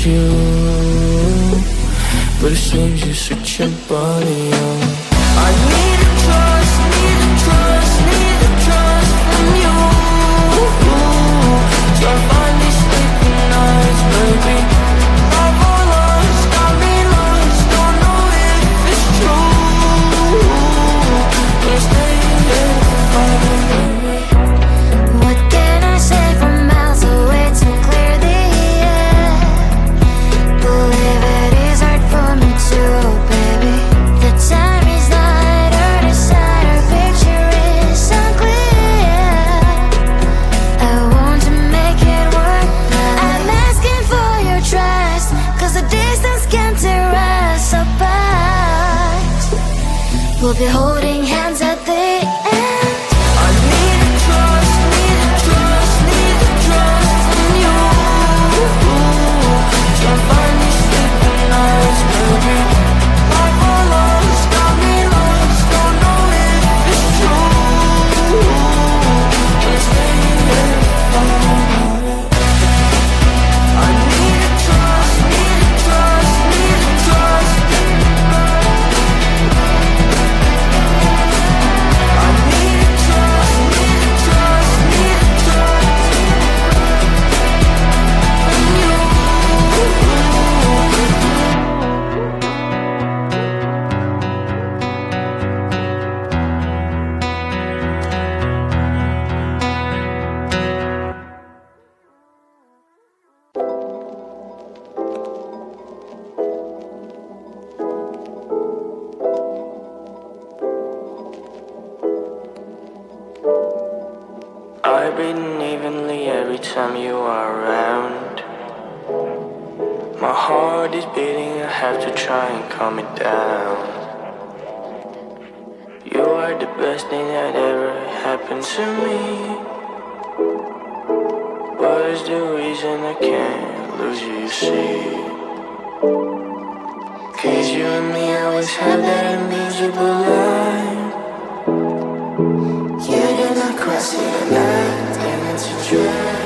you, but it seems you switch your body on. I need a trust, need a trust, need a trust from you. So I finally sleeping nights, baby. I've all lost, got me lost, don't know if it's true. But I stay here forever. What can I say from miles away to clear the air? Believe it is hard for me to, baby. The time is not our decide, our picture is unclear. I want to make it work, but I'm asking for your trust, cause the distance can tear us apart. We'll be holding hands at the end. I need a trust, need a trust, need a trust from you. So I finally sleeping nights, baby. I've all lost, got me lost, don't know if it's true. But I stay here forever. I need a trust, need a trust, need a trust. I need a trust, need a trust, need a trust from you. I breathe evenly every time you are around. My heart is beating, I have to try and calm it down. You are the best thing that ever happened to me. What is the reason I can't lose you, you see? Cause you and me always have that invisible line. You do not cross it at night, and it's a drag.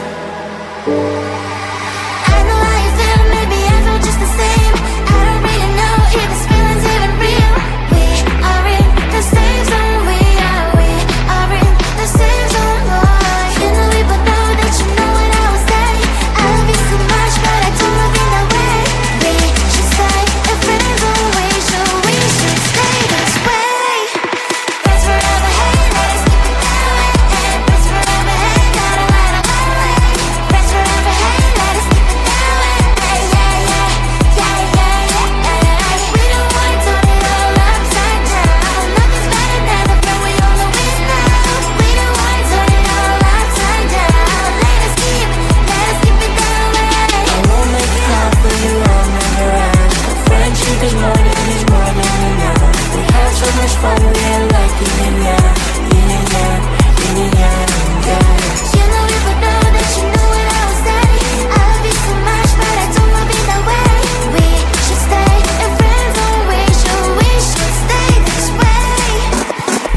I know how you feel, maybe I feel just the same. I don't really know if this feeling's even real. We are in the same zone, we are in the same zone, boy. You know we both know that you know what I would say. I love you so much, but I don't love you that way. We should stay in friends always, so we should stay this way. Friends forever, hey, let us keep it that way. Friends forever, hey, gotta light up my way. Friends forever, hey, let us keep it that way. Yeah, yeah, yeah, yeah, yeah, yeah. We don't want to turn it all upside down. Nothing's better than the friend we always know. We don't want to turn it all upside down. Let us keep it that way. I won't make it hard for you, I'll never ask. A friendship is more than enough. We had so much fun, we are like yin and yang, yin and yang, yin and yang, yeah. You know we both know that you know what I would say. I love you so much, but I don't love you that way. We should stay in friends always, so we should stay this way.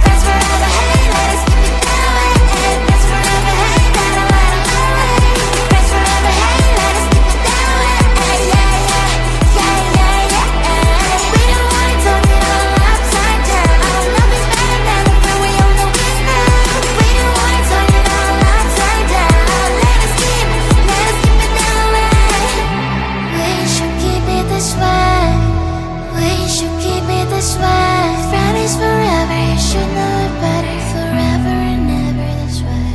Friends forever, hey, let us keep it that way. Friends forever, hey, gotta light up my way. Friends forever, hey, let us keep it that way. Yeah, yeah, yeah, yeah, yeah. We don't want to turn it all upside down. Nothing's better than the friend we always know. We don't want to turn it all upside down. Let us keep it that way. We should keep it this way. We should keep it this way. Fridays forever, you should know it better. Forever and ever this way.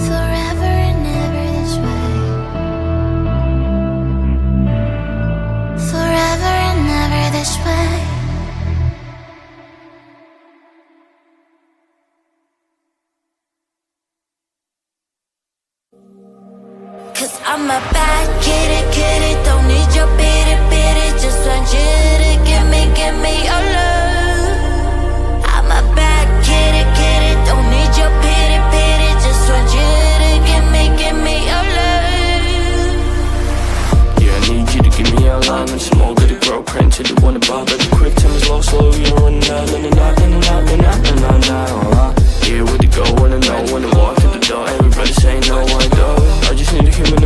Forever and ever this way. Forever and ever this way. Cause I'm a bad kitty, don't need your pity, just want you to give me your love. I'm a bad kitty, don't need your pity, just want you to give me your love. Yeah, I need you to give me your line and some more good to grow. Print to the one above, but the quick time is low, slow, you're running out, running out, running out, running out, running out. Yeah, where to go, wanna know, when to walk to the door. Everybody say no, I don't. I just need a human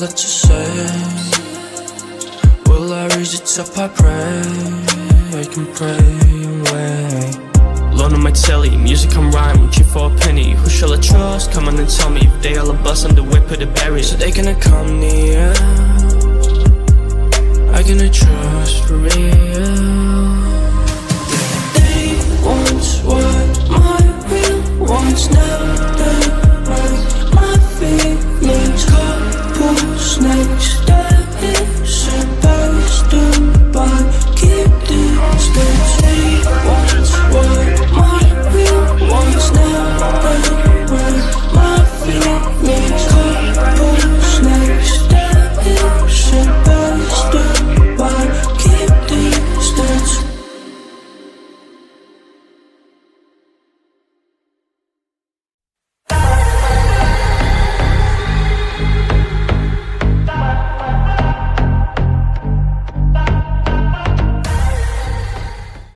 that to say. Will I reach the top? I pray. I can pray and wait. Alone on my telly, music and rhyme, cheap for a penny. Who shall I trust? Come on and tell me if they all a bust on the whip of the berry. So they gonna come near. I gonna trust for real.